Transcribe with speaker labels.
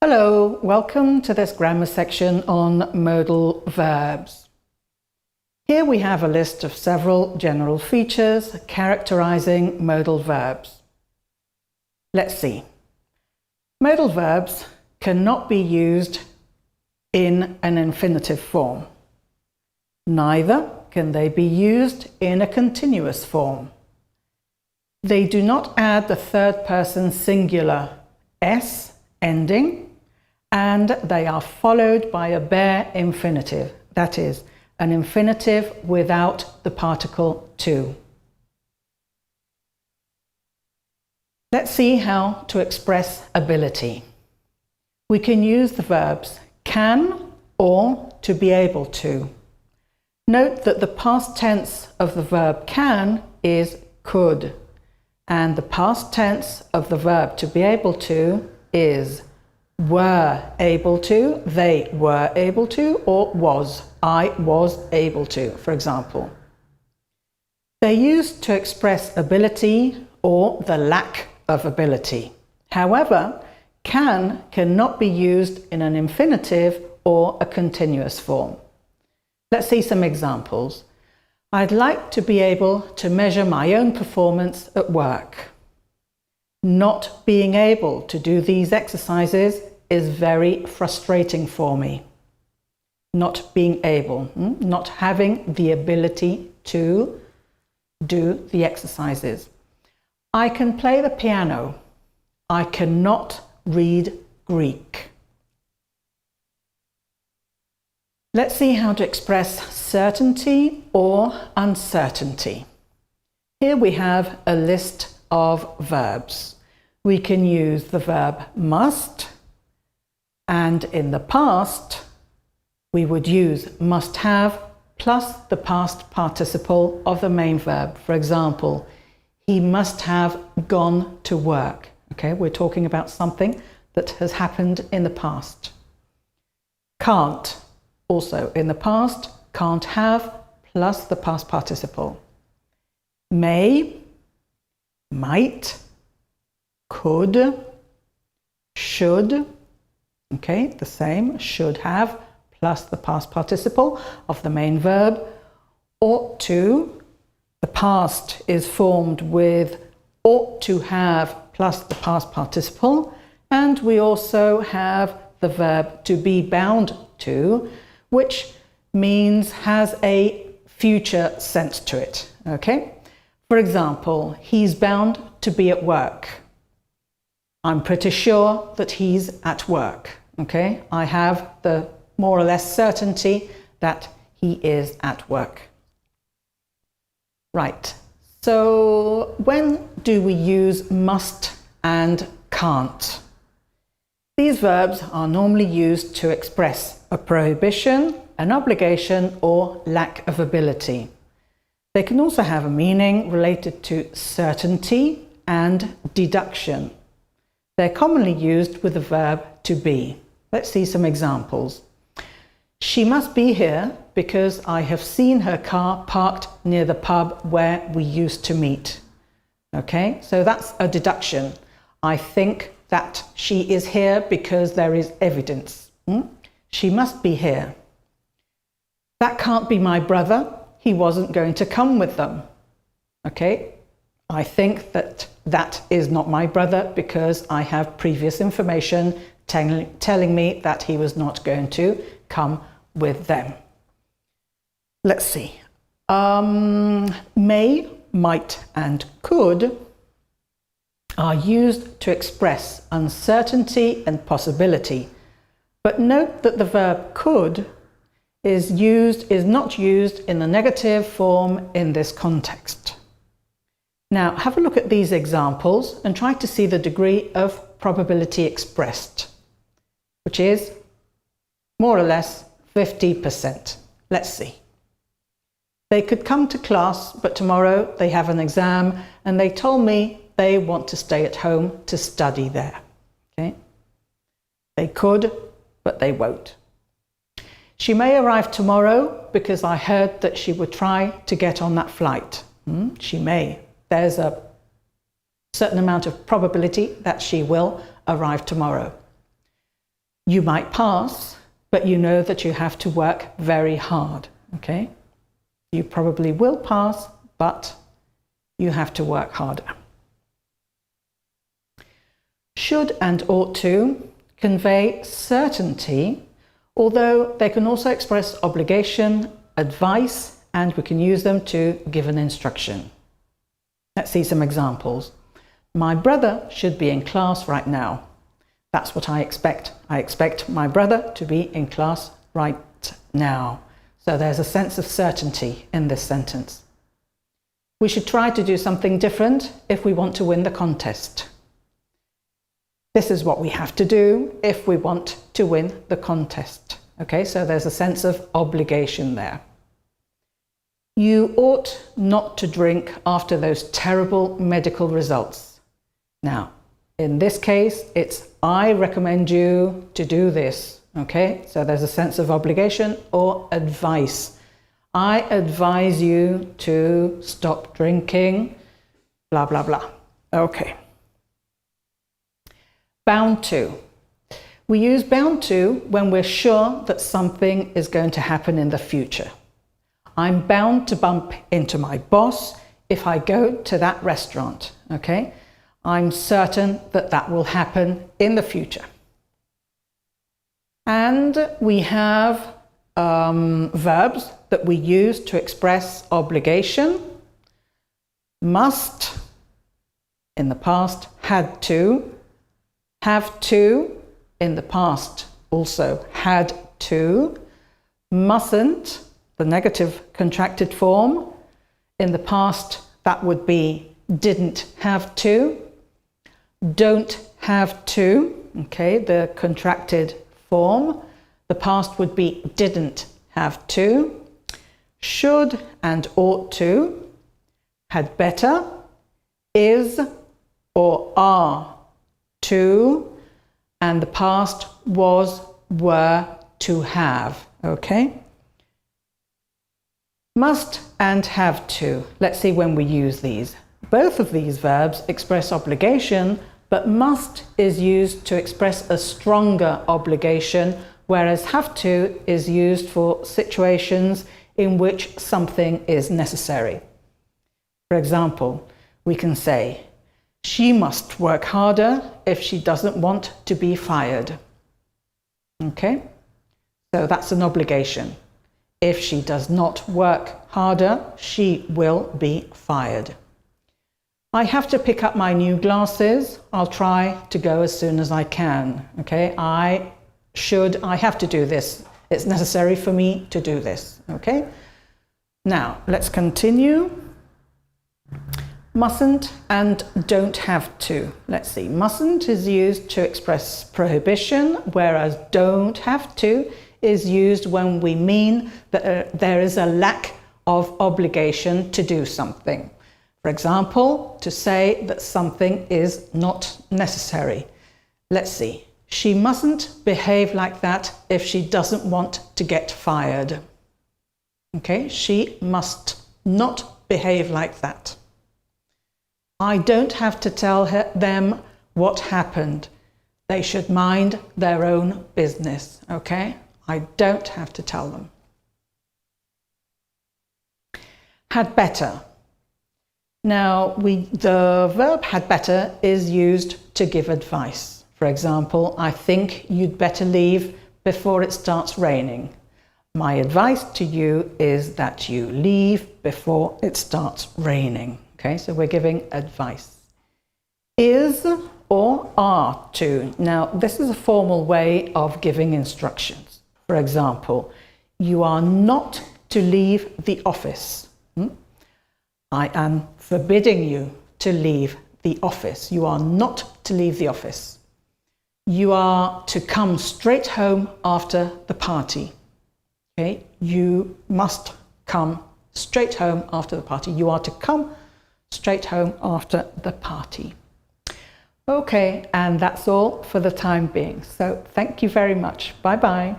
Speaker 1: Hello, welcome to this grammar section on modal verbs. Here we have a list of several general features characterizing modal verbs. Let's see. Modal verbs cannot be used in an infinitive form. Neither can they be used in a continuous form. They do not add the third person singular s ending, and they are followed by a bare infinitive, that is, an infinitive without the particle to. Let's see how to express ability. We can use the verbs can or to be able to. Note that the past tense of the verb can is could, and the past tense of the verb to be able to is were able to, they were able to, or was, I was able to, for example. They're used to express ability or the lack of ability. However, cannot be used in an infinitive or a continuous form. Let's see some examples. I'd like to be able to measure my own performance at work. Not being able to do these exercises is very frustrating for me. Not being able, not having the ability to do the exercises. I can play the piano. I cannot read Greek. Let's see how to express certainty or uncertainty. Here we have a list of verbs. We can use the verb must, and in the past we would use must have plus the past participle of the main verb. For example, he must have gone to work. Okay, we're talking about something that has happened in the past. Can't, also in the past, can't have plus the past participle. May, might, could, should, okay, the same, should have plus the past participle of the main verb. Ought to, the past is formed with ought to have plus the past participle, and we also have the verb to be bound to, which means has a future sense to it, okay? For example, he's bound to be at work. I'm pretty sure that he's at work, okay? I have the more or less certainty that he is at work. Right, so when do we use must and can't? These verbs are normally used to express a prohibition, an obligation, or lack of ability. They can also have a meaning related to certainty and deduction. They're commonly used with the verb to be. Let's see some examples. She must be here because I have seen her car parked near the pub where we used to meet. Okay, so that's a deduction. I think that she is here because there is evidence. She must be here. That can't be my brother. He wasn't going to come with them. Okay, I think that that is not my brother because I have previous information telling me that he was not going to come with them. Let's see. May, might, and could are used to express uncertainty and possibility. But note that the verb could is not used in the negative form in this context. Now have a look at these examples and try to see the degree of probability expressed, which is more or less 50%. Let's see. They could come to class, but tomorrow they have an exam and they told me they want to stay at home to study there. Okay? They could, but they won't. She may arrive tomorrow because I heard that she would try to get on that flight. She may. There's a certain amount of probability that she will arrive tomorrow. You might pass, but you know that you have to work very hard, okay? You probably will pass, but you have to work harder. Should and ought to convey certainty, although they can also express obligation, advice, and we can use them to give an instruction. Let's see some examples. My brother should be in class right now. That's what I expect. I expect my brother to be in class right now. So there's a sense of certainty in this sentence. We should try to do something different if we want to win the contest. This is what we have to do if we want to win the contest. Okay, so there's a sense of obligation there. You ought not to drink after those terrible medical results. Now, in this case, it's I recommend you to do this. Okay, so there's a sense of obligation or advice. I advise you to stop drinking, blah, blah, blah. Okay. Bound to. We use bound to when we're sure that something is going to happen in the future. I'm bound to bump into my boss if I go to that restaurant. Okay? I'm certain that that will happen in the future. And we have verbs that we use to express obligation. Must, in the past, had to. Have to, in the past, also had to. Mustn't, the negative contracted form. In the past, that would be didn't have to. Don't have to, okay, the contracted form. The past would be didn't have to. Should and ought to. Had better. Is or are to. And the past was, were, to have, okay? Must and have to. Let's see when we use these. Both of these verbs express obligation, but must is used to express a stronger obligation, whereas have to is used for situations in which something is necessary. For example, we can say, she must work harder if she doesn't want to be fired. Okay? So that's an obligation. If she does not work harder, she will be fired. I have to pick up my new glasses. I'll try to go as soon as I can. Okay? I have to do this. It's necessary for me to do this. Okay? Now, let's continue. Mustn't and don't have to. Let's see. Mustn't is used to express prohibition, whereas don't have to is used when we mean that there is a lack of obligation to do something. For example, to say that something is not necessary. Let's see. She mustn't behave like that if she doesn't want to get fired. Okay, she must not behave like that. I don't have to tell them what happened. They should mind their own business, okay? I don't have to tell them. Had better. Now, the verb had better is used to give advice. For example, I think you'd better leave before it starts raining. My advice to you is that you leave before it starts raining. Okay, so we're giving advice. Is or are to. Now, this is a formal way of giving instructions. For example, you are not to leave the office. I am forbidding you to leave the office. You are not to leave the office. You are to come straight home after the party. Okay, you must come straight home after the party. You are to come straight home after the party. Okay, and that's all for the time being. So thank you very much. Bye-bye.